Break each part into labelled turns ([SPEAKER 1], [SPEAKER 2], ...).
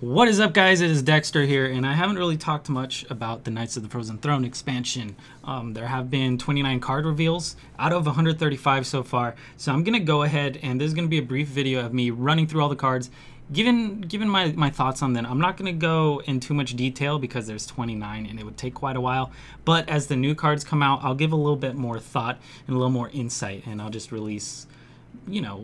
[SPEAKER 1] What is up, guys? It is Dekkster here, and I haven't really talked much about the Knights of the Frozen Throne expansion. There have been 29 card reveals out of 135 so far, so I'm going to go ahead, and this is going to be a brief video of me running through all the cards, giving my thoughts on them. I'm not going to go in too much detail because there's 29, and it would take quite a while, but as the new cards come out, I'll give a little bit more thought and a little more insight, and I'll just release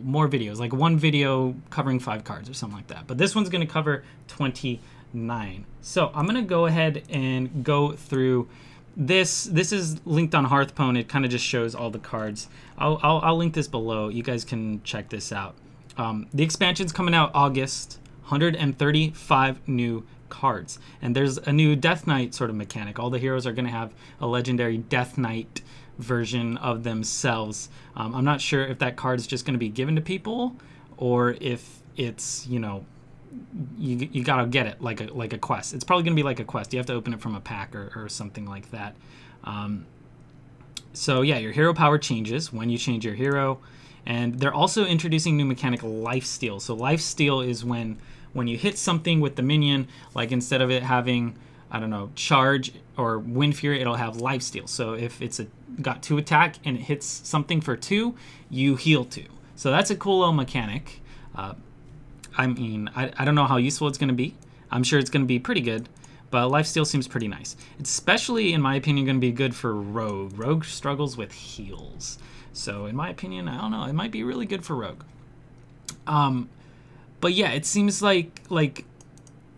[SPEAKER 1] more videos, like one video covering 5 cards or something like that. But this one's going to cover 29. So I'm going to go ahead and go through this. This is linked on Hearthstone. It kind of just shows all the cards. I'll link this below. You guys can check this out. The expansion's coming out August. 135 new cards. And there's a new Death Knight sort of mechanic. All the heroes are going to have a legendary Death Knight version of themselves. I'm not sure if that card is just going to be given to people or if it's, you gotta get it like a quest. It's probably going to be like a quest. You have to open it from a pack or something like that. So yeah, your hero power changes when you change your hero. And they're also introducing new mechanic, lifesteal. So lifesteal is when you hit something with the minion, like instead of it having, I don't know, charge or wind fury, it'll have lifesteal. So if it's got 2 attack and it hits something for 2, you heal 2. So that's a cool little mechanic. I mean, I don't know how useful it's going to be. I'm sure it's going to be pretty good, but lifesteal seems pretty nice. It's especially, in my opinion, going to be good for Rogue. Rogue struggles with heals. So in my opinion, I don't know, it might be really good for Rogue. But yeah, it seems like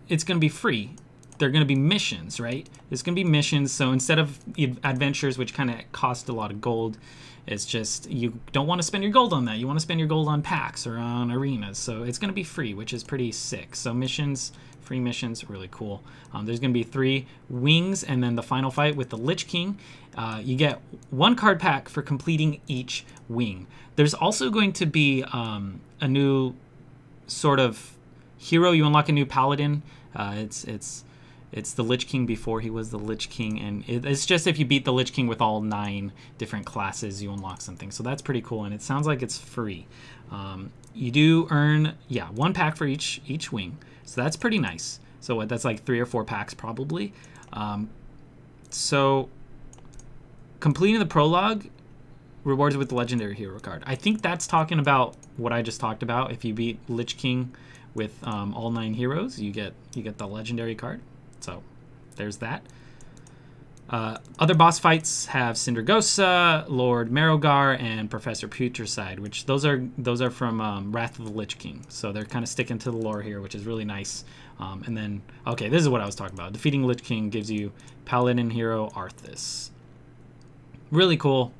[SPEAKER 1] it's going to be free. They're going to be missions, right? It's going to be missions. So instead of adventures, which kind of cost a lot of gold, it's just you don't want to spend your gold on that. You want to spend your gold on packs or on arenas. So it's going to be free, which is pretty sick. So missions, free missions, really cool. There's going to be 3 wings, and then the final fight with the Lich King. You get 1 card pack for completing each wing. There's also going to be a new sort of hero. You unlock a new Paladin. It's the Lich King before he was the Lich King, and it's just if you beat the Lich King with all 9 different classes, you unlock something. So that's pretty cool, and it sounds like it's free. You do earn, 1 pack for each wing, so that's pretty nice. So that's like 3 or 4 packs probably. So completing the prologue rewards with the legendary hero card. I think that's talking about what I just talked about. If you beat Lich King with all 9 heroes, you get the legendary card. So there's that. Other boss fights have Sindragosa, Lord Marrowgar, and Professor Putricide, which those are from Wrath of the Lich King. So they're kind of sticking to the lore here, which is really nice. And then, okay, this is what I was talking about. Defeating Lich King gives you Paladin hero Arthas. Really cool,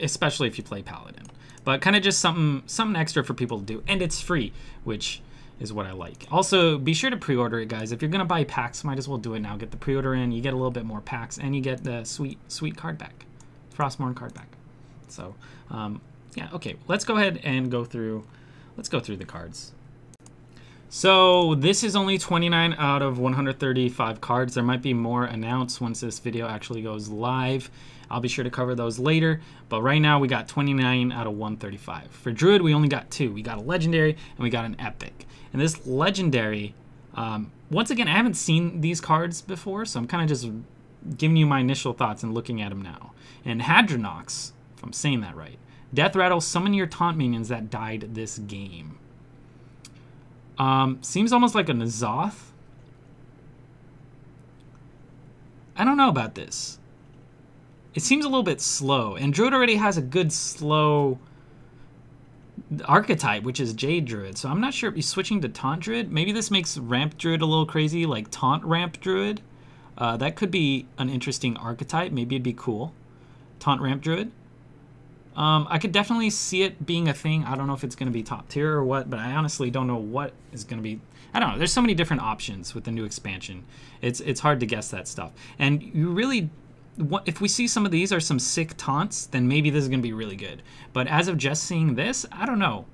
[SPEAKER 1] especially if you play Paladin. But kind of just something extra for people to do, and it's free, which is what I like. Also, be sure to pre-order it, guys. If you're gonna buy packs, might as well do it now. Get the pre-order in. You get a little bit more packs, and you get the sweet card back, Frostmourne card back. So, yeah, okay. Let's go ahead and go through. Let's go through the cards. So this is only 29 out of 135 cards. There might be more announced once this video actually goes live. I'll be sure to cover those later, but right now we got 29 out of 135. For Druid, we only got 2. We got a legendary and we got an epic. And this legendary, once again, I haven't seen these cards before, so I'm kind of just giving you my initial thoughts and looking at them now. And Hadronox, if I'm saying that right, Death Rattle, summon your taunt minions that died this game. Seems almost like a N'Zoth. I don't know about this. It seems a little bit slow, and Druid already has a good slow archetype, which is Jade Druid, so I'm not sure if he's switching to Taunt Druid. Maybe this makes Ramp Druid a little crazy, like Taunt Ramp Druid. That could be an interesting archetype. Maybe it'd be cool. Taunt Ramp Druid. I could definitely see it being a thing. I don't know if it's going to be top tier or what, but I honestly don't know what is going to be. I don't know. There's so many different options with the new expansion. It's hard to guess that stuff. And you really, if we see some of these are some sick taunts, then maybe this is going to be really good. But as of just seeing this, I don't know.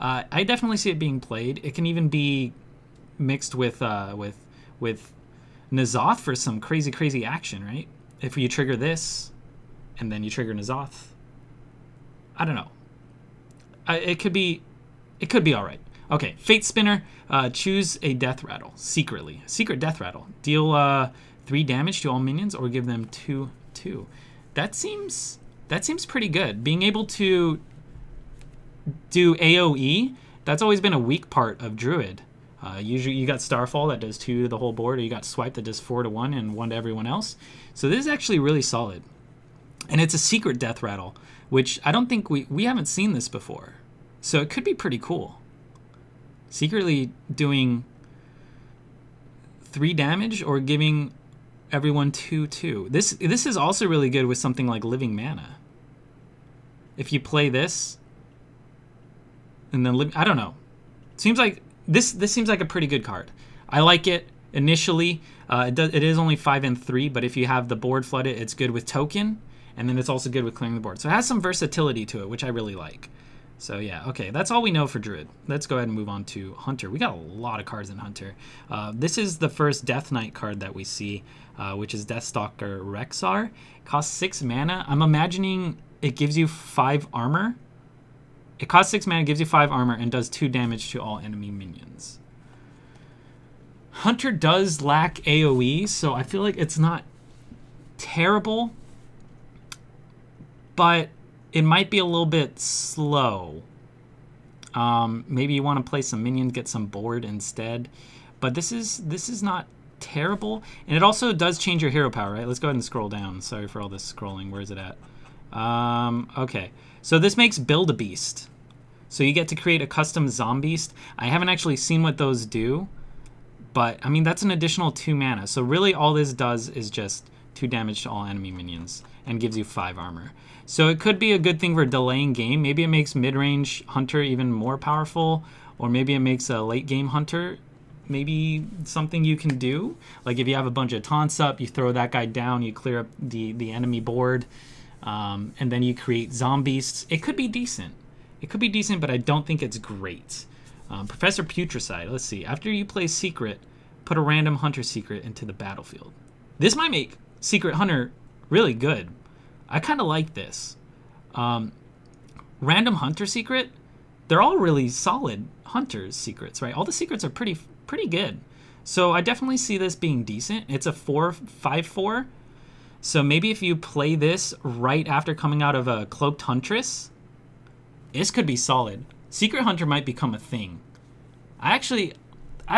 [SPEAKER 1] I definitely see it being played. It can even be mixed with N'Zoth for some crazy action, right? If you trigger this, and then you trigger N'Zoth. I don't know. It could be all right. Okay, Fate Spinner. Choose a death rattle secretly. Secret death rattle. Deal 3 damage to all minions or give them 2/2. That seems pretty good. Being able to do AoE, that's always been a weak part of Druid. Usually you got Starfall that does 2 to the whole board, or you got Swipe that does 4 to 1 and 1 to everyone else. So this is actually really solid. And it's a secret death rattle, which I don't think we haven't seen this before. So it could be pretty cool. Secretly doing 3 damage or giving everyone 2/2. This is also really good with something like Living Mana. If you play this, and then I don't know. Seems like this seems like a pretty good card. I like it initially. It is only 5 and 3, but if you have the board flooded, it's good with token, and then it's also good with clearing the board. So it has some versatility to it, which I really like. So yeah, okay, that's all we know for Druid. Let's go ahead and move on to Hunter. We got a lot of cards in Hunter. This is the first Death Knight card that we see, which is Deathstalker Rexar. Costs 6 mana. I'm imagining it gives you 5 armor. It costs 6 mana, gives you 5 armor, and does 2 damage to all enemy minions. Hunter does lack AoE, so I feel like it's not terrible, but it might be a little bit slow. Maybe you want to play some minions, get some board instead. But this is not terrible, and it also does change your hero power, right? Let's go ahead and scroll down. Sorry for all this scrolling. Where is it at? Okay, so this makes Build a Beast. So you get to create a custom Zombeast. I haven't actually seen what those do, but I mean that's an additional 2 mana. So really all this does is just 2 damage to all enemy minions and gives you 5 armor. So it could be a good thing for delaying game. Maybe it makes mid-range Hunter even more powerful, or maybe it makes a late-game Hunter maybe something you can do. Like if you have a bunch of taunts up, you throw that guy down, you clear up the enemy board, and then you create Zombeasts. It could be decent. It could be decent, but I don't think it's great. Professor Putricide, let's see. After you play Secret, put a random Hunter Secret into the battlefield. This might make Secret Hunter really good. I kind of like this. Random Hunter Secret, they're all really solid Hunter's secrets, right? All the secrets are pretty good. So I definitely see this being decent. It's a 5/4. So maybe if you play this right after coming out of a Cloaked Huntress, this could be solid. Secret Hunter might become a thing. I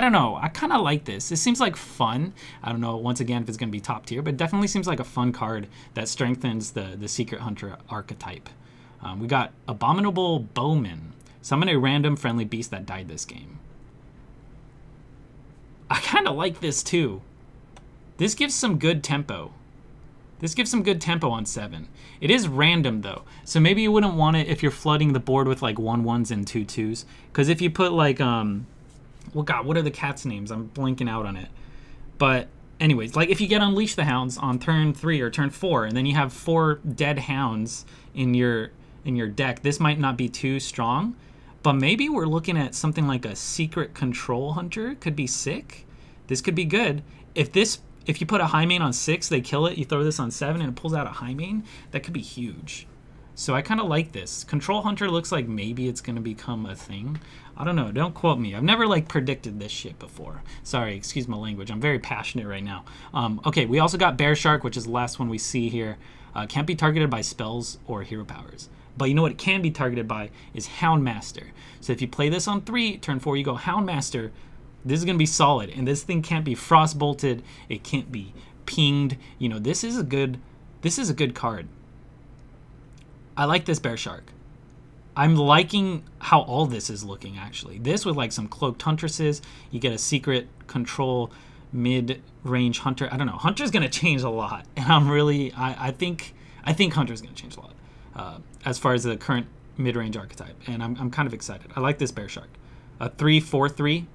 [SPEAKER 1] don't know. I kind of like this. It seems like fun. I don't know, once again, if it's going to be top tier, but it definitely seems like a fun card that strengthens the Secret Hunter archetype. We got Abominable Bowman. Summon a random friendly beast that died this game. I kind of like this too. This gives some good tempo. This gives some good tempo on 7. It is random though, so maybe you wouldn't want it if you're flooding the board with like 1/1s and 2/2s. Because if you put like well, God, what are the cats' names? I'm blanking out on it. But anyways, like if you get Unleash the Hounds on turn 3 or turn 4, and then you have 4 dead hounds in your deck, this might not be too strong. But maybe we're looking at something like a Secret Control Hunter. Could be sick. This could be good. If you put a high main on 6, they kill it. You throw this on 7, and it pulls out a high main. That could be huge. So I kind of like this. Control Hunter looks like maybe it's going to become a thing. I don't know. Don't quote me. I've never like predicted this shit before. Sorry, excuse my language. I'm very passionate right now. Okay, we also got Bear Shark, which is the last one we see here. Can't be targeted by spells or hero powers. But you know what it can be targeted by is Houndmaster. So if you play this on 3, turn 4, you go Houndmaster. This is going to be solid. And this thing can't be frost bolted. It can't be pinged. You know, this is a good card. I like this Bear Shark. I'm liking how all this is looking, actually. This with like some Cloaked Huntresses. You get a Secret Control mid-range Hunter. I don't know. Hunter's going to change a lot. And I'm really, I think Hunter's going to change a lot as far as the current mid-range archetype. And I'm kind of excited. I like this Bear Shark. A 3/4/3.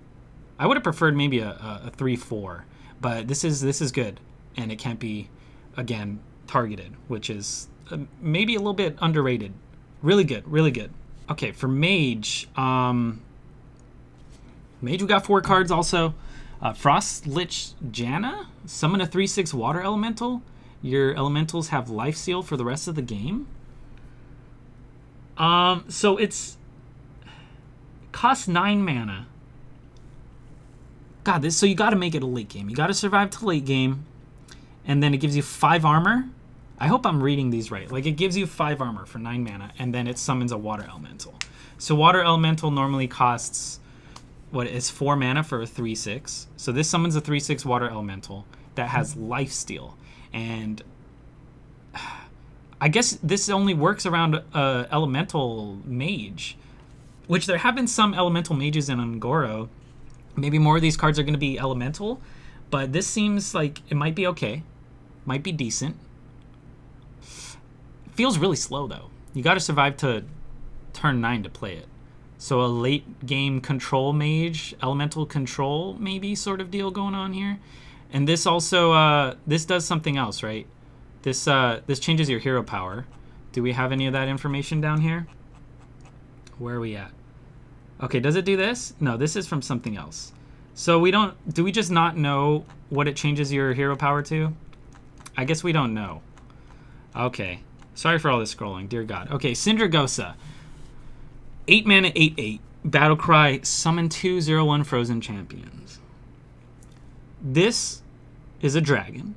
[SPEAKER 1] I would have preferred maybe a 3/4. But this is good. And it can't be, again, targeted, which is maybe a little bit underrated. Really good, really good. Okay, for Mage, Mage, we got 4 cards also. Frost Lich Janna, summon a 3/6 water elemental. Your elementals have life steal for the rest of the game. So it's Costs 9 mana. God, so you got to make it a late game. You got to survive to late game, and then it gives you 5 armor. I hope I'm reading these right. Like, it gives you 5 armor for 9 mana, and then it summons a water elemental. So water elemental normally costs, what is 4 mana for a 3/6. So this summons a 3/6 water elemental that has lifesteal, and I guess this only works around elemental mage, which there have been some elemental mages in Ungoro. Maybe more of these cards are going to be elemental, but this seems like it might be okay. Might be decent. Feels really slow, though. You got to survive to turn 9 to play it. So a late game control mage, elemental control maybe sort of deal going on here. And this also, this does something else, right? This changes your hero power. Do we have any of that information down here? Where are we at? Okay, does it do this? No, this is from something else. So do we just not know what it changes your hero power to? I guess we don't know. Okay, sorry for all this scrolling, dear God. Okay, Sindragosa. 8 mana, 8/8. Battlecry, summon 2/0/1 frozen champions. This is a dragon.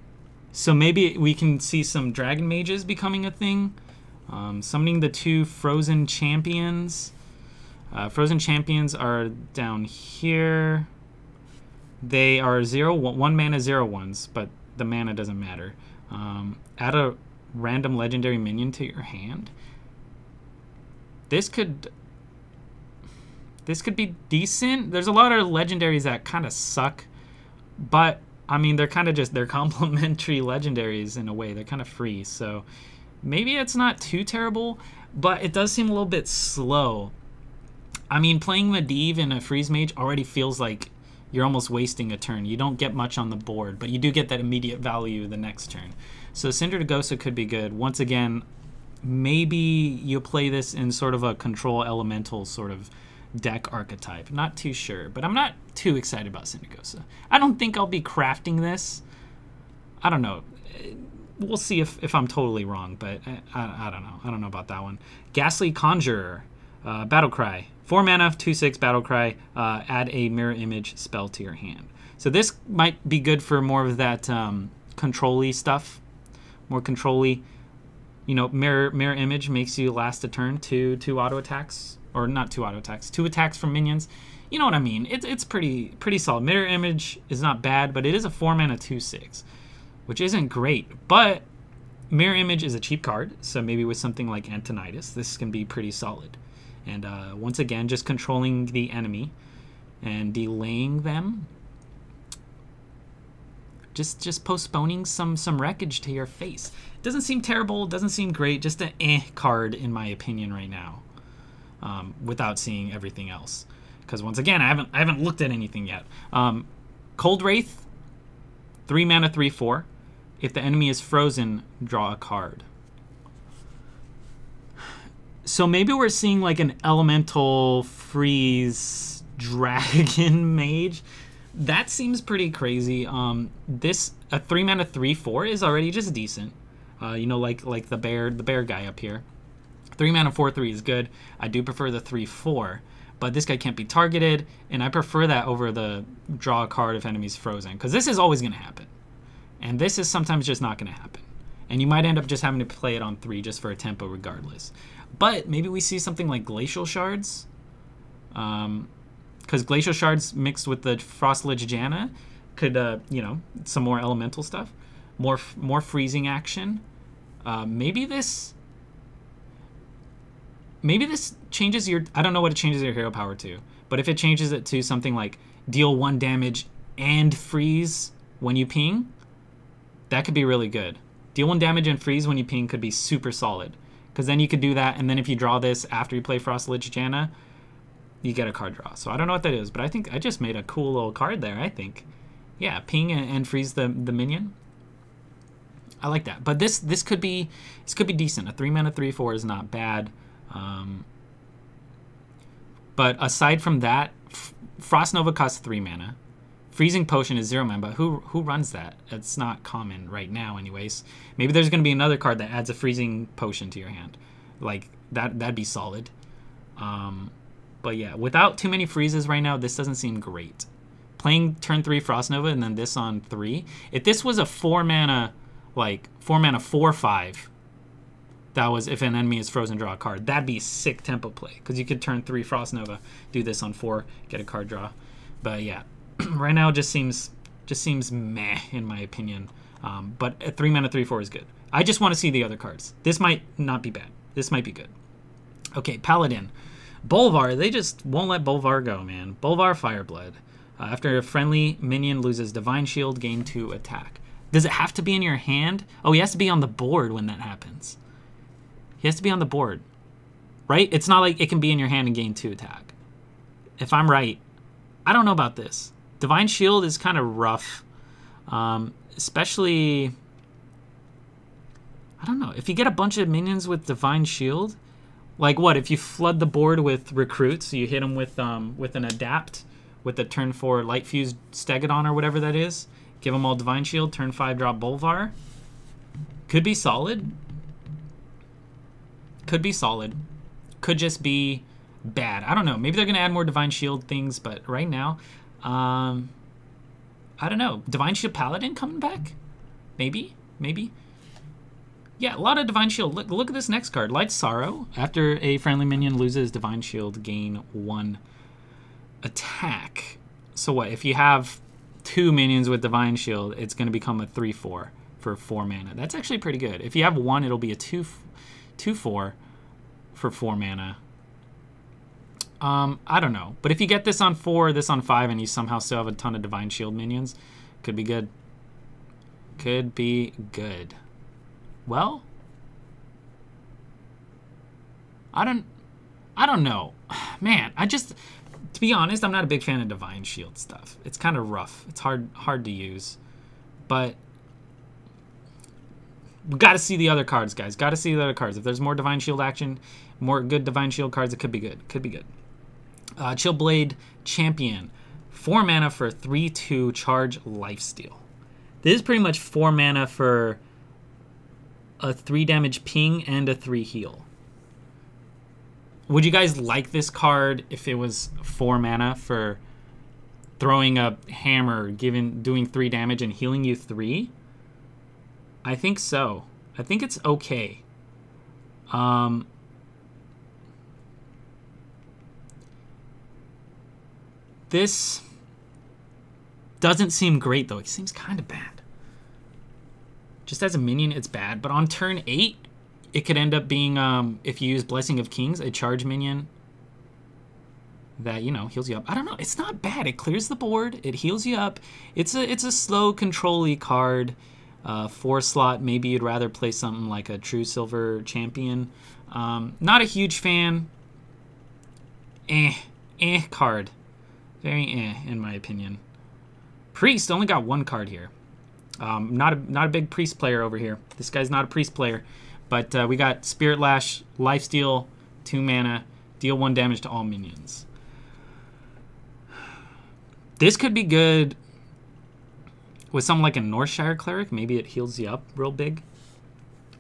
[SPEAKER 1] So maybe we can see some dragon mages becoming a thing. Summoning the 2 frozen champions. Frozen champions are down here. They are 1 mana 0/1s, but the mana doesn't matter. Add a random legendary minion to your hand. This could be decent. There's a lot of legendaries that kind of suck, but I mean they're kind of they're complementary legendaries in a way. They're kind of free, so maybe it's not too terrible, but it does seem a little bit slow. I mean, playing Medivh in a freeze mage already feels like you're almost wasting a turn. You don't get much on the board, but you do get that immediate value the next turn. So Sindragosa could be good. Once again, maybe you play this in sort of a control elemental sort of deck archetype. Not too sure, but I'm not too excited about Sindragosa. I don't think I'll be crafting this. I don't know. We'll see if I'm totally wrong, but I don't know. I don't know about that one. Ghastly Conjurer. Battlecry. 4 mana, 2/6 Battlecry. Add a mirror image spell to your hand. So this might be good for more of that control-y stuff. More control-y. You know, mirror image makes you last a turn. Two auto attacks. Or not 2 auto attacks. 2 attacks from minions. You know what I mean. It's pretty solid. Mirror image is not bad, but it is a 4 mana 2/6. Which isn't great. But mirror image is a cheap card. So maybe with something like Antonidas, this can be pretty solid. And once again, just controlling the enemy and delaying them. Just postponing some wreckage to your face. Doesn't seem terrible, doesn't seem great, just an card in my opinion right now. Without seeing everything else. Because once again, I haven't looked at anything yet. Cold Wraith, 3 mana 3/4. If the enemy is frozen, draw a card. So maybe we're seeing like an elemental freeze dragon mage. That seems pretty crazy. A 3 mana 3/4 is already just decent. You know, like the bear guy up here. 3 mana 4/3 is good. I do prefer the 3/4, but this guy can't be targeted, and I prefer that over the draw a card if enemy's frozen, because this is always going to happen, and this is sometimes just not going to happen, and you might end up just having to play it on 3 just for a tempo regardless. But maybe we see something like Glacial Shards, because Glacial Shards mixed with the Frostledge Janna could, you know, some more elemental stuff, more freezing action. Maybe this changes your... I don't know what it changes your hero power to, but if it changes it to something like deal 1 damage and freeze when you ping, that could be really good. Deal 1 damage and freeze when you ping could be super solid, because then you could do that, and then if you draw this after you play Frostledge Janna, you get a card draw. So I don't know what that is, but I think I just made a cool little card there, I think. Yeah, ping and freeze the minion. I like that. But this could be decent. A 3 mana 3/4 is not bad. But aside from that, Frost Nova costs 3 mana. Freezing Potion is 0 mana, but who runs that? It's not common right now anyways. Maybe there's going to be another card that adds a Freezing Potion to your hand. Like, that'd be solid. But yeah, without too many freezes right now, this doesn't seem great. Playing turn 3 Frost Nova and then this on 3. If this was a 4 mana, like 4 mana 4/5, that was if an enemy is frozen, draw a card. That'd be sick tempo play because you could turn 3 Frost Nova, do this on 4, get a card draw. But yeah, right now it just seems meh in my opinion. But a 3 mana 3/4 is good. I just want to see the other cards. This might not be bad. This might be good. Okay, Paladin. Bolvar, they just won't let Bolvar go, man. Bolvar Fireblood. After a friendly minion loses Divine Shield, gain 2 attack. Does it have to be in your hand? Oh, he has to be on the board when that happens. He has to be on the board, right? It's not like it can be in your hand and gain 2 attack. If I'm right, I don't know about this. Divine Shield is kind of rough, especially, I don't know. If you get a bunch of minions with Divine Shield, like what? If you flood the board with recruits, you hit them with an adapt, with the turn 4 Light Fused Stegodon or whatever that is. Give them all Divine Shield, turn 5 drop Bolvar. Could be solid. Could be solid. Could just be bad. I don't know. Maybe they're going to add more Divine Shield things, but right now, I don't know. Divine Shield Paladin coming back? Maybe? Maybe? Yeah, a lot of Divine Shield. Look at this next card. Light Sorrow. After a friendly minion loses Divine Shield, gain 1 attack. So what? If you have 2 minions with Divine Shield, it's going to become a 3/4 for 4 mana. That's actually pretty good. If you have 1, it'll be a 2/4 for 4 mana. I don't know. But if you get this on 4, this on 5, and you somehow still have a ton of Divine Shield minions, could be good. Could be good. Well, I don't know. Man, to be honest, I'm not a big fan of Divine Shield stuff. It's kind of rough. It's hard to use. But we got to see the other cards, guys. Got to see the other cards. If there's more Divine Shield action, more good Divine Shield cards, it could be good. Could be good. Chillblade Champion. 4 mana for 3/2 charge lifesteal. This is pretty much 4 mana for a 3 damage ping and a 3 heal. Would you guys like this card if it was 4 mana for throwing a hammer, doing 3 damage and healing you 3? I think so. I think it's okay. This doesn't seem great though. It seems kind of bad. Just as a minion, it's bad. But on turn 8, it could end up being, if you use Blessing of Kings, a charge minion that, you know, heals you up. I don't know. It's not bad. It clears the board. It heals you up. It's a slow, control-y card. 4 slot. Maybe you'd rather play something like a True Silver Champion. Not a huge fan. Card. Very in my opinion. Priest only got 1 card here. Not a big Priest player over here. This guy's not a Priest player. But we got Spirit Lash, Lifesteal, 2 mana, deal 1 damage to all minions. This could be good with something like a Northshire Cleric. Maybe it heals you up real big.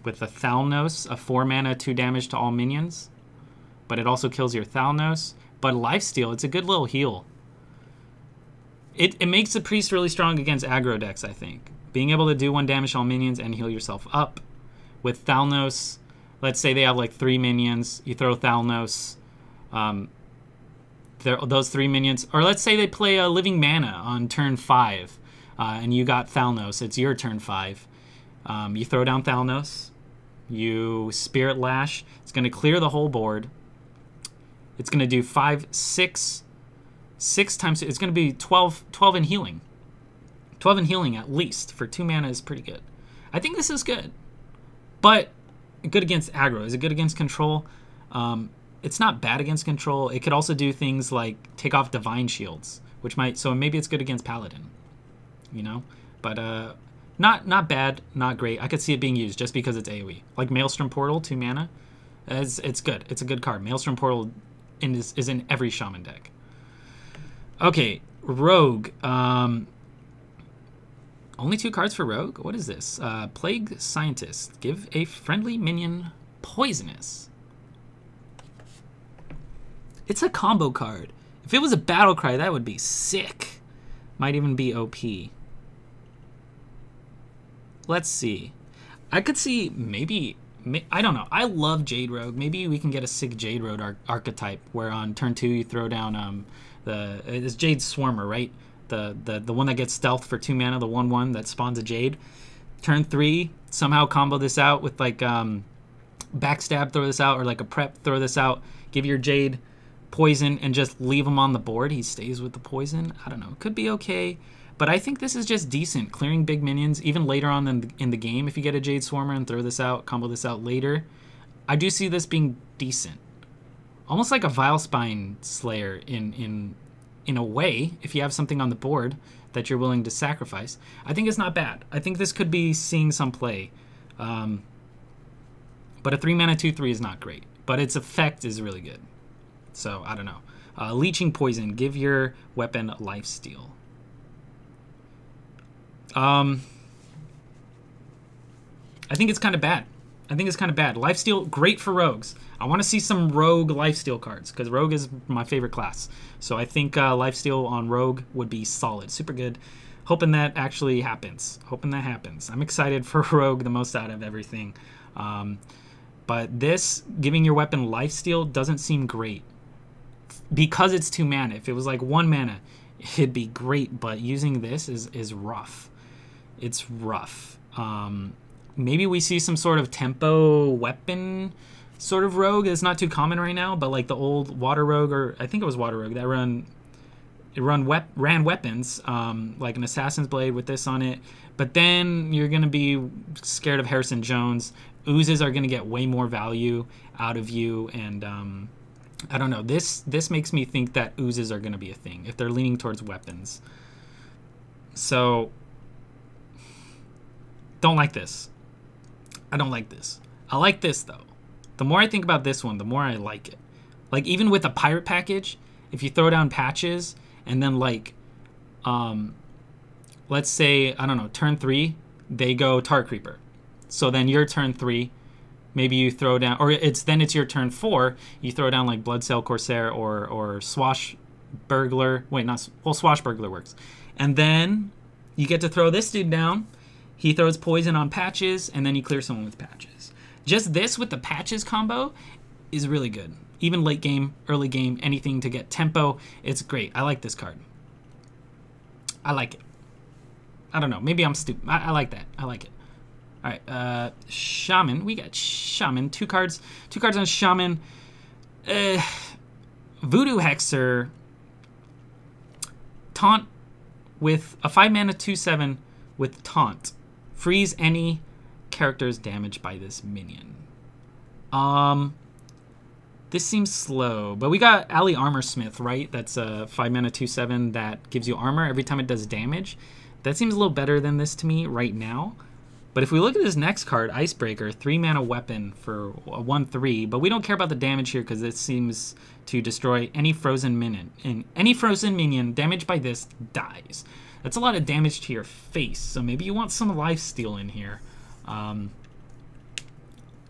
[SPEAKER 1] With a Thalnos, a 4 mana, 2 damage to all minions. But it also kills your Thalnos. But Lifesteal, it's a good little heal. It makes the Priest really strong against aggro decks, I think. Being able to do 1 damage to all minions and heal yourself up. With Thalnos, let's say they have like 3 minions. You throw Thalnos. Those 3 minions. Or let's say they play a Living Mana on turn 5. And you got Thalnos. It's your turn 5. You throw down Thalnos. You Spirit Lash. It's going to clear the whole board. It's going to do 6 times. It's going to be 12 in healing. 12 in healing at least for 2 mana is pretty good. I think this is good. But good against aggro. Is it good against control? It's not bad against control. It could also do things like take off Divine Shields, which might. So maybe it's good against Paladin, you know. But not bad, not great. I could see it being used just because it's AOE. Like Maelstrom Portal, 2 mana. It's good. It's a good card. Maelstrom Portal is in every Shaman deck. Okay, Rogue. Only 2 cards for Rogue? What is this? Plague Scientist. Give a friendly minion poisonous. It's a combo card. If it was a battle cry, that would be sick. Might even be OP. Let's see. I could see maybe... I don't know. I love Jade Rogue. Maybe we can get a sick Jade Rogue archetype where on turn 2 you throw down it's Jade Swarmer, right? The one that gets stealth for 2 mana, the 1/1 that spawns a Jade. Turn 3, somehow combo this out with like backstab, throw this out, or like a prep, throw this out. Give your Jade poison and just leave him on the board. He stays with the poison. I don't know. Could be okay. But I think this is just decent. Clearing big minions, even later on in the game, if you get a Jade Swarmer and throw this out, combo this out later, I do see this being decent. Almost like a Vilespine Slayer in a way, if you have something on the board that you're willing to sacrifice. I think it's not bad. I think this could be seeing some play. But a 3-mana 2/3 is not great. But its effect is really good. So, I don't know. Leeching Poison. Give your weapon lifesteal. I think it's kind of bad. Lifesteal, great for rogues. I want to see some rogue lifesteal cards because rogue is my favorite class. So I think lifesteal on rogue would be solid, super good. Hoping that actually happens. I'm excited for rogue the most out of everything. But this, giving your weapon lifesteal, doesn't seem great. Because it's 2 mana. If it was like 1 mana, it'd be great. But using this is rough. It's rough. Maybe we see some sort of tempo weapon sort of rogue. It's not too common right now, but like the old water rogue, or I think it was water rogue, that ran weapons, like an assassin's blade with this on it. But then you're gonna be scared of Harrison Jones. Oozes are gonna get way more value out of you, and I don't know. This makes me think that oozes are gonna be a thing if they're leaning towards weapons. So don't like this. I don't like this. I like this though. The more I think about this one, the more I like it. Like even with a pirate package, if you throw down patches and then like, let's say, I don't know, turn 3, they go Tar Creeper. So then your turn 3, maybe you throw down, or it's your turn 4, you throw down like Bloodsail Corsair or Swashbuckler. Wait, Swashbuckler works. And then you get to throw this dude down. He throws poison on patches, and then you clear someone with patches. Just this with the patches combo is really good. Even late game, early game, anything to get tempo, it's great. I like this card. I like it. I don't know. Maybe I'm stupid. I like that. I like it. All right, Shaman. We got Shaman. 2 cards. 2 cards on Shaman. Voodoo Hexer. Taunt with a 5-mana 2/7 with Taunt. Freeze any characters damaged by this minion. This seems slow, but we got Ali Armorsmith, right? That's a 5-mana 2/7 that gives you armor every time it does damage. That seems a little better than this to me right now. But if we look at this next card, Icebreaker, 3-mana weapon for a 1/3, but we don't care about the damage here because it seems to destroy any frozen minion. And any frozen minion damaged by this dies. That's a lot of damage to your face, so maybe you want some lifesteal in here.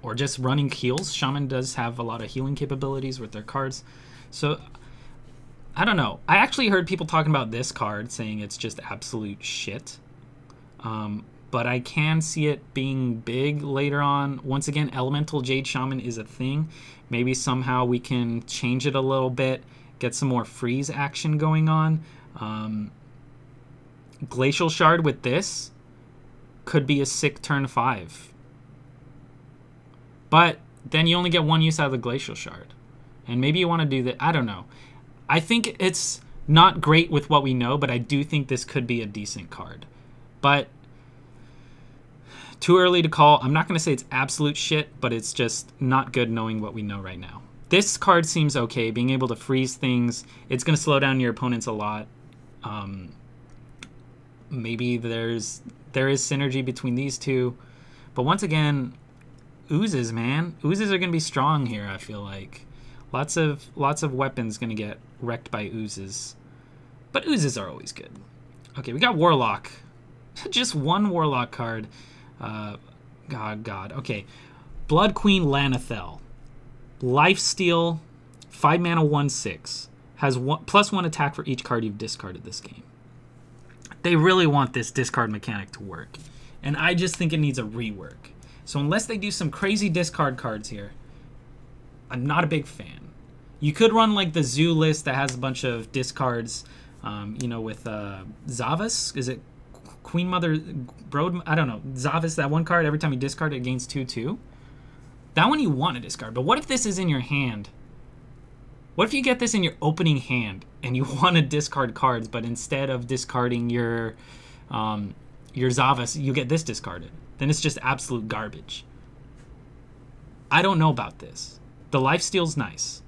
[SPEAKER 1] Or just running heals. Shaman does have a lot of healing capabilities with their cards. So, I don't know. I actually heard people talking about this card, saying it's just absolute shit. But I can see it being big later on. Once again, Elemental Jade Shaman is a thing. Maybe somehow we can change it a little bit, get some more freeze action going on. Glacial Shard with this could be a sick turn 5. But then you only get 1 use out of the Glacial Shard. And maybe you want to do that. I don't know. I think it's not great with what we know, but I do think this could be a decent card. But too early to call. I'm not going to say it's absolute shit, but it's just not good knowing what we know right now. This card seems okay. Being able to freeze things. It's going to slow down your opponents a lot. Maybe there is synergy between these two. But once again, oozes, man. Oozes are going to be strong here, I feel like. Lots of weapons going to get wrecked by oozes. But oozes are always good. Okay, we got Warlock. Just 1 Warlock card. God. Okay. Blood Queen Lanathel. Lifesteal 5 mana, 1/6. Has +1 attack for each card you've discarded this game. They really want this discard mechanic to work. And I just think it needs a rework. So unless they do some crazy discard cards here, I'm not a big fan. You could run like the Zoo list that has a bunch of discards, you know, with Zavas. Is it Queen Mother Broad? I don't know. Zavas, that one card, every time you discard it gains 2/2. That one you want to discard. But what if this is in your hand? What if you get this in your opening hand and you want to discard cards, but instead of discarding your Zavas, you get this discarded? Then it's just absolute garbage. I don't know about this. The lifesteal's nice.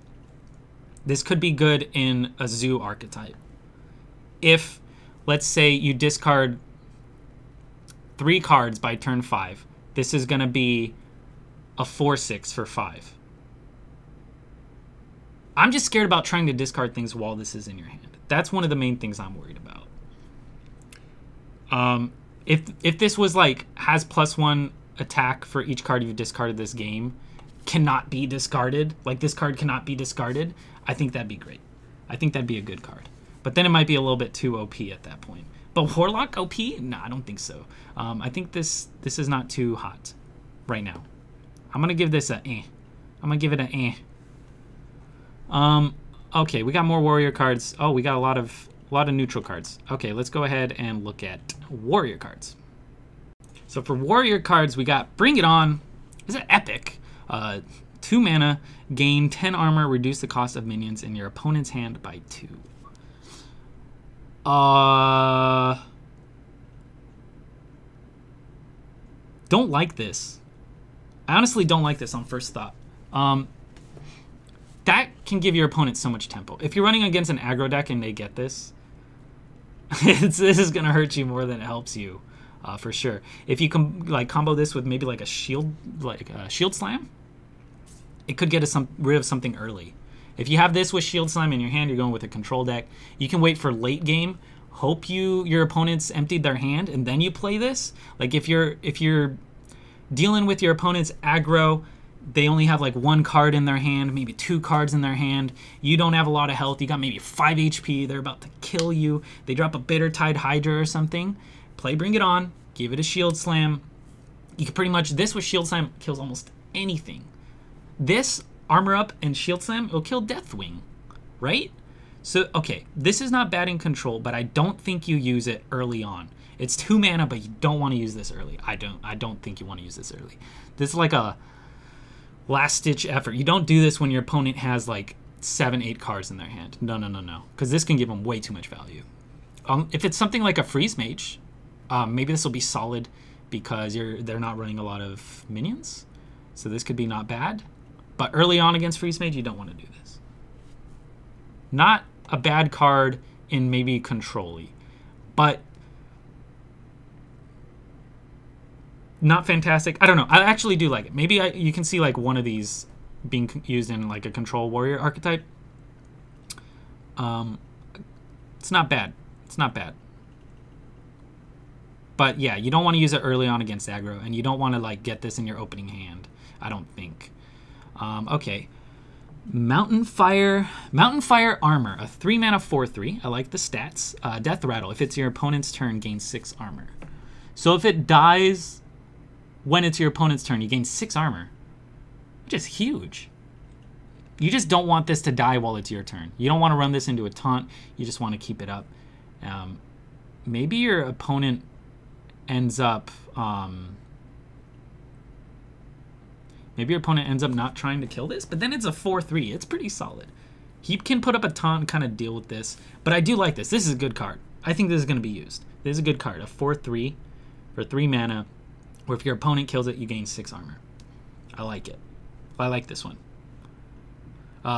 [SPEAKER 1] This could be good in a Zoo archetype. If, let's say, you discard 3 cards by turn 5, this is going to be a 4/6 for 5. I'm just scared about trying to discard things while this is in your hand. That's one of the main things I'm worried about. If this was like, has +1 attack for each card you've discarded this game, cannot be discarded, like this card cannot be discarded, I think that'd be great. I think that'd be a good card. But then it might be a little bit too OP at that point. But Warlock OP? No, I don't think so. I think this is not too hot right now. I'm going to give this a eh. I'm going to give it an eh. Okay, we got more warrior cards. Oh, we got a lot of neutral cards. Okay, let's go ahead and look at warrior cards. So for warrior cards, we got Bring It On. This is epic. 2 mana, gain 10 armor, reduce the cost of minions in your opponent's hand by 2. Don't like this. I honestly don't like this on first thought. That can give your opponent so much tempo. If you're running against an aggro deck and they get this, this is gonna hurt you more than it helps you, for sure. If you can like combo this with maybe like a shield, shield slam, it could get us rid of something early. If you have this with shield slam in your hand, you're going with a control deck. You can wait for late game, hope your opponent's emptied their hand, and then you play this. Like if you're dealing with your opponent's aggro, they only have like 1 card in their hand, maybe 2 cards in their hand. You don't have a lot of health. You got maybe 5 HP. They're about to kill you. They drop a Bitter Tide Hydra or something. Play Bring It On. Give it a Shield Slam. You can pretty much, this with Shield Slam kills almost anything. This, Armor Up and Shield Slam, it'll kill Deathwing, right? So, okay, this is not bad in control, but I don't think you use it early on. It's 2 mana, but you don't want to use this early. I don't think you want to use this early. This is like a last-ditch effort. You don't do this when your opponent has like 7, 8 cards in their hand. No, no, no, no. Because this can give them way too much value. If it's something like a Freeze Mage, maybe this will be solid because they're not running a lot of minions. So this could be not bad. But early on against Freeze Mage, you don't want to do this. Not a bad card in maybe control-y, but not fantastic. I don't know. I actually do like it. Maybe you can see like one of these being used in like a control warrior archetype. It's not bad. It's not bad. But yeah, you don't want to use it early on against aggro, and you don't want to like get this in your opening hand, I don't think. Okay. Mountain Fire Armor, a 3 mana 4/3. I like the stats. Death Rattle. If it's your opponent's turn, gain 6 armor. So if it dies when it's your opponent's turn, you gain 6 armor, which is huge. You just don't want this to die while it's your turn. You don't want to run this into a taunt. You just want to keep it up. Maybe your opponent ends up not trying to kill this, but then it's a 4/3. It's pretty solid. He can put up a taunt and kind of deal with this, but I do like this. This is a good card. I think this is going to be used. This is a good card, a 4/3 for 3 mana, where if your opponent kills it, you gain 6 armor. I like it. I like this one.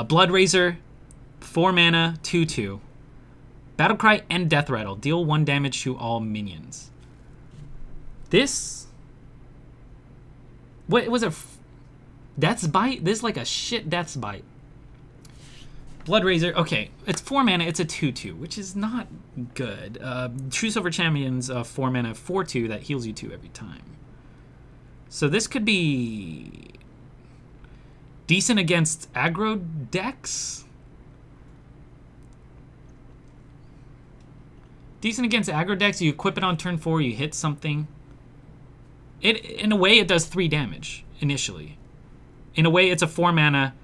[SPEAKER 1] Blood Razor, 4 mana, 2/2. Battlecry and Death Rattle. Deal 1 damage to all minions. This... What was it? Death's Bite? This is like a shit Death's Bite. Blood Razor. Okay, it's 4 mana. It's a 2/2, which is not good. True Silver Champions, 4 mana, 4/2 that heals you 2 every time. So this could be... Decent against aggro decks. Decent against aggro decks. You equip it on turn 4. You hit something. In a way, it does 3 damage initially. In a way, it's a 4 mana.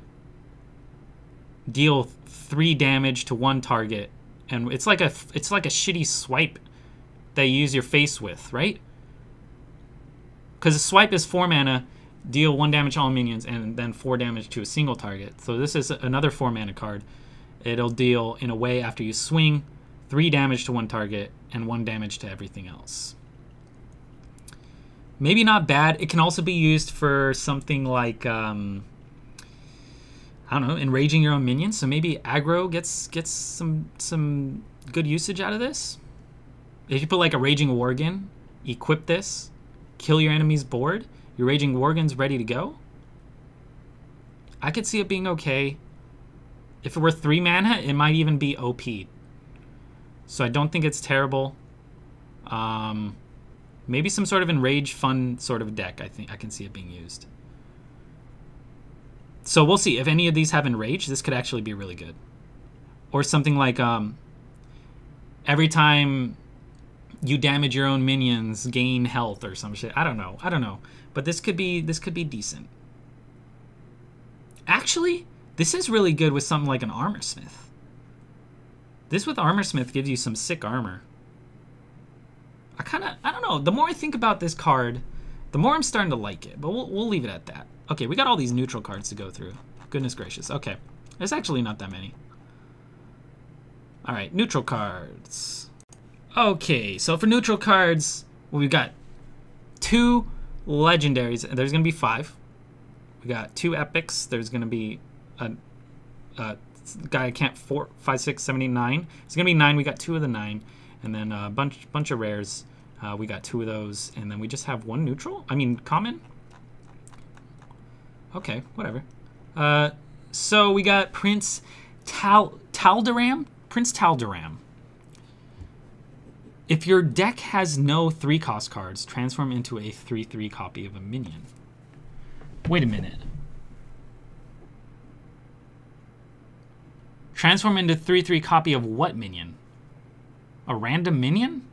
[SPEAKER 1] Deal 3 damage to one target, and it's like a shitty swipe that you use your face with, right? Because a swipe is 4 mana, deal 1 damage to all minions, and then 4 damage to a single target. So this is another 4 mana card. It'll deal, in a way, after you swing, 3 damage to one target, and 1 damage to everything else. Maybe not bad. It can also be used for something like, I don't know, enraging your own minions. So maybe aggro gets some good usage out of this. If you put like a Raging Worgen, equip this, kill your enemy's board, your Raging Worgen's ready to go. I could see it being okay. If it were 3 mana, it might even be OP'd. So I don't think it's terrible. Maybe some sort of enrage fun sort of deck. I think I can see it being used. So we'll see. If any of these have enrage, this could actually be really good. Or something like every time you damage your own minions, gain health or some shit. I don't know. I don't know. But this could be decent. Actually, this is really good with something like an Armor Smith. This with Armor Smith gives you some sick armor. I don't know. The more I think about this card, the more I'm starting to like it. But we'll leave it at that. Okay, we got all these neutral cards to go through. Goodness gracious. Okay, there's actually not that many. All right, neutral cards. Okay, so for neutral cards, we've got 2 legendaries. There's going to be 5. We got 2 epics. There's going to be a guy I can't 4, 5, 6, 7, 8, 9. It's going to be 9. We got 2 of the 9. And then a bunch of rares. We got 2 of those. And then we just have 1 neutral? I mean, common? Okay, whatever. So we got Prince Taldaram? Prince Taldaram. If your deck has no 3-cost cards, transform into a 3/3 copy of a minion. Wait a minute. Transform into 3/3 copy of what minion? A random minion?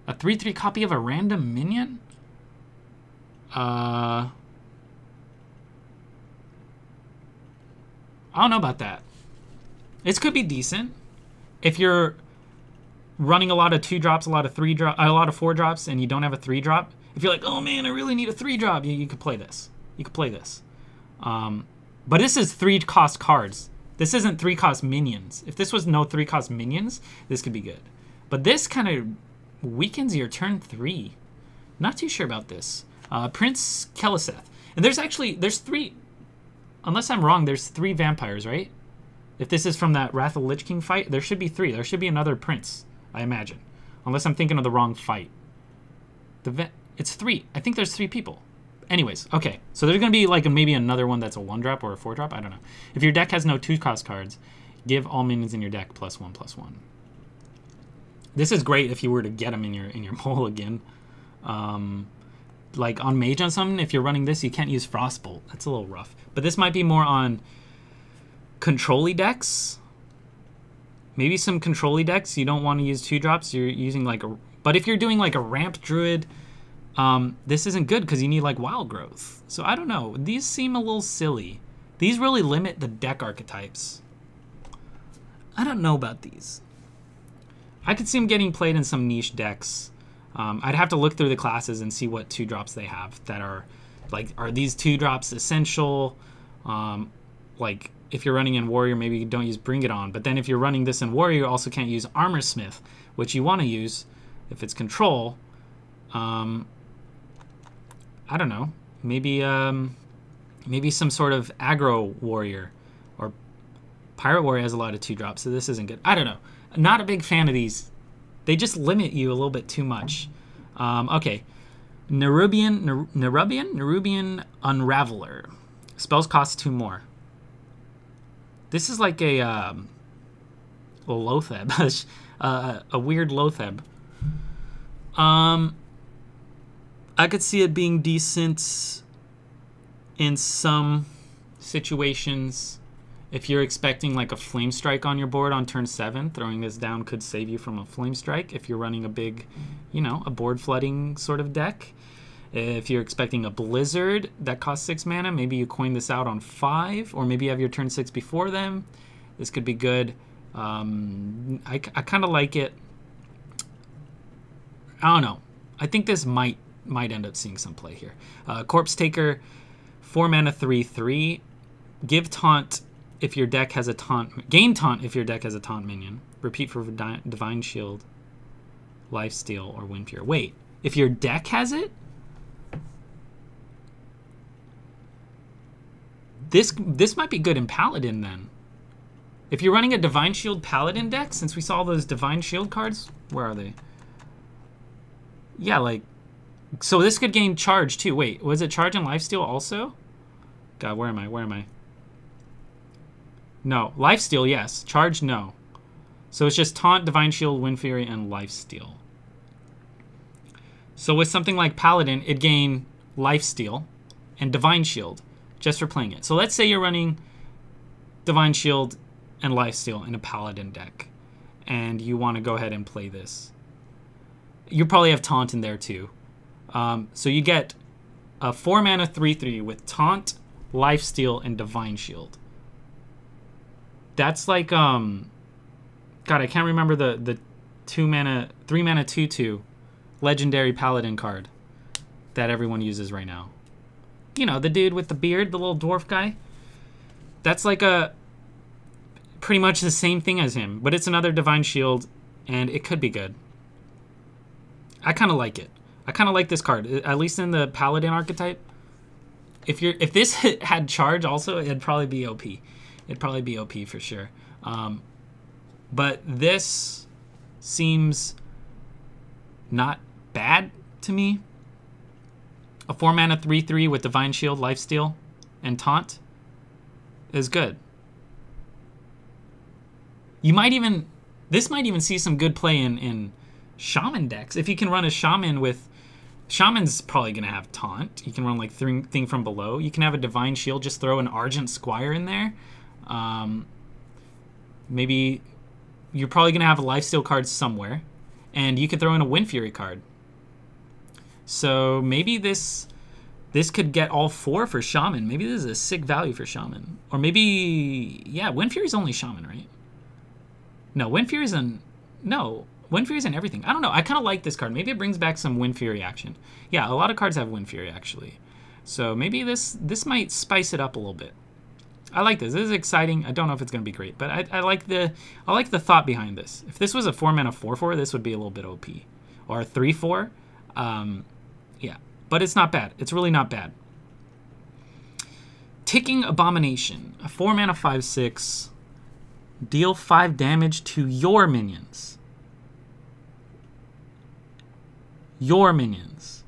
[SPEAKER 1] A 3/3 copy of a random minion? I don't know about that. This could be decent. If you're running a lot of 2-drops, a lot of 3-drop, a lot of 4-drops, and you don't have a 3-drop, if you're like, oh man, I really need a 3-drop, you could play this. You could play this. But this is 3-cost cards. This isn't 3-cost minions. If this was no 3-cost minions, this could be good. But this kind of weakens your turn 3. Not too sure about this. Prince Keleseth. And there's 3, unless I'm wrong, there's 3 vampires, right? If this is from that Wrath of the Lich King fight, there should be 3. There should be another prince, I imagine. Unless I'm thinking of the wrong fight. It's 3. I think there's 3 people. Anyways, okay. So there's going to be like maybe another one that's a 1-drop or a 4-drop. I don't know. If your deck has no 2-cost cards, give all minions in your deck +1/+1. This is great if you were to get them in your mulligan. Like on Mage on something, if you're running this, you can't use Frostbolt. That's a little rough. But this might be more on control-y decks. Maybe some control-y decks. You don't want to use 2-drops. You're using like a... But if you're doing like a ramp druid, this isn't good because you need like wild growth. So I don't know. These seem a little silly. These really limit the deck archetypes. I don't know about these. I could see them getting played in some niche decks. I'd have to look through the classes and see what 2-drops they have that are like, are these 2-drops essential? Like if you're running in Warrior, maybe you don't use Bring It On. But then if you're running this in Warrior, you also can't use Armor Smith, which you want to use if it's control. I don't know. Maybe maybe some sort of aggro warrior, or Pirate Warrior has a lot of 2-drops, so this isn't good. I don't know. Not a big fan of these. They just limit you a little bit too much. Okay. Nerubian Unraveler. Spells cost 2 more. This is like a Lotheb. A weird Lotheb. I could see it being decent. in some situations, if you're expecting like a flame strike on your board on turn 7, throwing this down could save you from a flame strike if you're running a big, you know, a board flooding sort of deck. If you're expecting a blizzard that costs 6 mana, maybe you coin this out on 5, or maybe you have your turn 6 before them. This could be good. I kind of like it. I don't know. I think this might end up seeing some play here. Corpse Taker, 4 mana, 3/3. Give taunt if your deck has a taunt. Gain taunt if your deck has a taunt minion. Repeat for Divine Shield, Lifesteal, or Windfury. Wait, if your deck has it? This might be good in Paladin then. If you're running a Divine Shield Paladin deck, since we saw those Divine Shield cards, where are they? Yeah, like, so this could gain charge too. Wait, was it charge and lifesteal also? God, where am I? Where am I? No, lifesteal, yes. Charge, no. So it's just taunt, Divine Shield, Windfury, and lifesteal. So with something like Paladin, it'd gain lifesteal and Divine Shield just for playing it. So let's say you're running Divine Shield and lifesteal in a Paladin deck, and you want to go ahead and play this. You probably have taunt in there too. So you get a 4 mana 3/3 with taunt, lifesteal, and Divine Shield. That's like God, I can't remember the 3 mana 2/2 legendary Paladin card that everyone uses right now. You know, the dude with the beard, the little dwarf guy. That's like a pretty much the same thing as him, but it's another Divine Shield, and it could be good. I kind of like it. I kind of like this card, at least in the Paladin archetype. If this had charge also, it'd probably be OP. It'd probably be OP for sure. But this seems not bad to me. A 4 mana 3/3 with Divine Shield, Lifesteal, and Taunt is good. You might even, this might even see some good play in Shaman decks. If you can run a Shaman with, Shaman's probably going to have Taunt. You can run like Thing from Below. You can have a Divine Shield, just throw an Argent Squire in there. Maybe you're probably going to have a Lifesteal card somewhere, and you could throw in a Windfury card. So maybe this could get all 4 for Shaman. Maybe this is a sick value for Shaman. Or maybe, yeah, Windfury's only Shaman, right? No, Windfury's in everything. I don't know. I kind of like this card. Maybe it brings back some Windfury action. Yeah, a lot of cards have Windfury, actually. So maybe this might spice it up a little bit. I like this. This is exciting. I don't know if it's going to be great, but I like the thought behind this. If this was a 4 mana 4/4, this would be a little bit OP. Or a 3/4. Yeah, but it's not bad. It's really not bad. Ticking Abomination, a 4 mana 5/6, deal 5 damage to your minions. Your minions.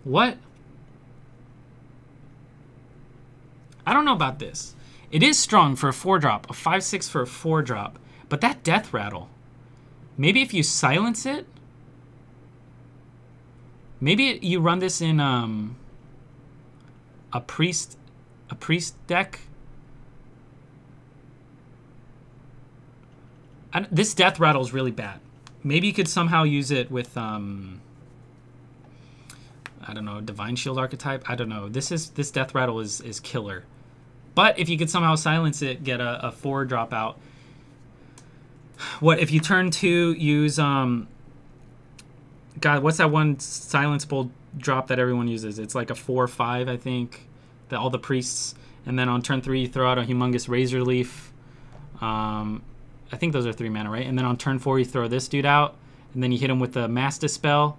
[SPEAKER 1] What? I don't know about this. It is strong for a 4-drop, a 5/6 for a 4-drop, but that death rattle. Maybe if you silence it, maybe you run this in a priest deck. This death rattle is really bad. Maybe you could somehow use it with I don't know, Divine Shield archetype. I don't know. This death rattle is killer. But if you could somehow silence it, get a 4-drop out. What if you turn 2, use God, what's that one silence bolt drop that everyone uses? It's like a 4/5, I think, that all the priests, and then on turn 3 you throw out a humongous Razor Leaf. I think those are 3 mana, right? And then on turn 4 you throw this dude out, and then you hit him with the Mass Dispel.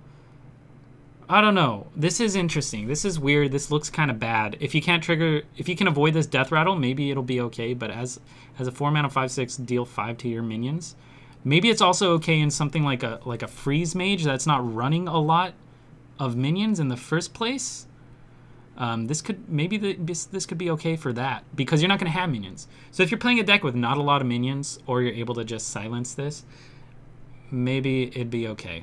[SPEAKER 1] I don't know. This is interesting. This is weird. This looks kind of bad. If you can avoid this death rattle, maybe it'll be okay. But as a 4 mana 5/6, deal 5 to your minions. Maybe it's also okay in something like a freeze mage that's not running a lot of minions in the first place. This could be okay for that because you're not going to have minions. So if you're playing a deck with not a lot of minions, or you're able to just silence this, maybe it'd be okay.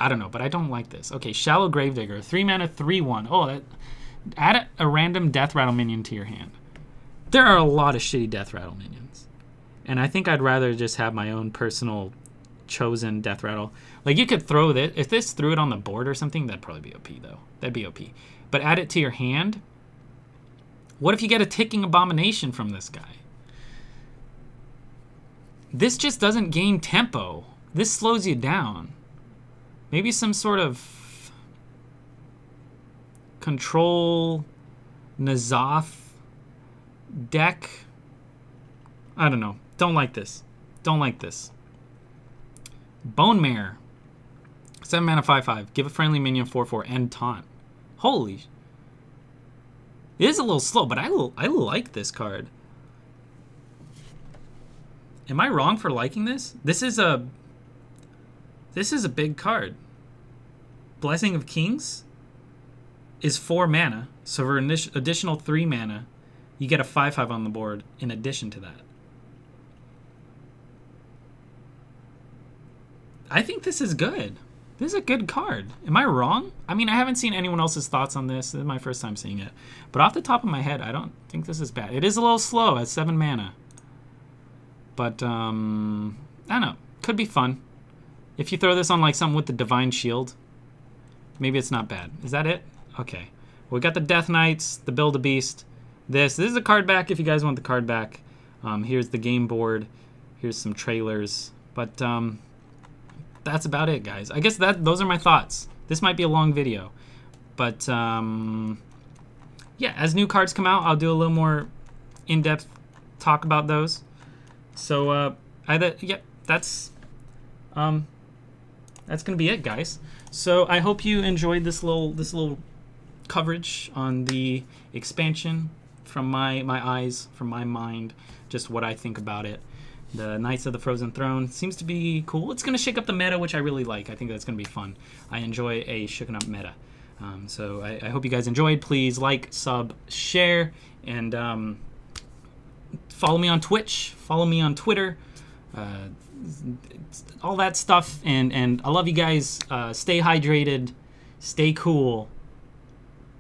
[SPEAKER 1] I don't know, but I don't like this. Okay, Shallow Gravedigger, 3 mana, 3/1. Oh, that, add a random Death Rattle minion to your hand. There are a lot of shitty Death Rattle minions, and I think I'd rather just have my own personal chosen Death Rattle. Like, you could throw this, if this threw it on the board or something, that'd probably be OP though. That'd be OP. But add it to your hand. What if you get a Ticking Abomination from this guy? This just doesn't gain tempo. This slows you down. Maybe some sort of control Nazoth deck. I don't know. Don't like this. Don't like this. Bone Mare. 7 mana, 5/5. Give a friendly minion 4/4 and taunt. Holy. It is a little slow, but I like this card. Am I wrong for liking this? This is a big card. Blessing of Kings is 4 mana. So for an additional 3 mana, you get a 5/5 on the board in addition to that. I think this is good. This is a good card. Am I wrong? I mean, I haven't seen anyone else's thoughts on this. This is my first time seeing it. But off the top of my head, I don't think this is bad. It is a little slow at 7 mana. But, I don't know. Could be fun. If you throw this on, like, something with the Divine Shield, maybe it's not bad. Is that it? Okay. Well, we got the Death Knights, the Build-A-Beast. This is a card back if you guys want the card back. Here's the game board. Here's some trailers. But, that's about it, guys. I guess those are my thoughts. This might be a long video. But, yeah, as new cards come out, I'll do a little more in-depth talk about those. So, yeah, that's gonna be it, guys. So I hope you enjoyed this little coverage on the expansion from my eyes, from my mind, just what I think about it. The Knights of the Frozen Throne seems to be cool. It's gonna shake up the meta, which I really like. I think that's gonna be fun. I enjoy a shaken up meta. So I hope you guys enjoyed. Please like, sub, share, and follow me on Twitch. Follow me on Twitter. All that stuff. And I love you guys. Stay hydrated. Stay cool.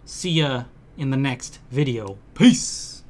[SPEAKER 1] See ya in the next video. Peace.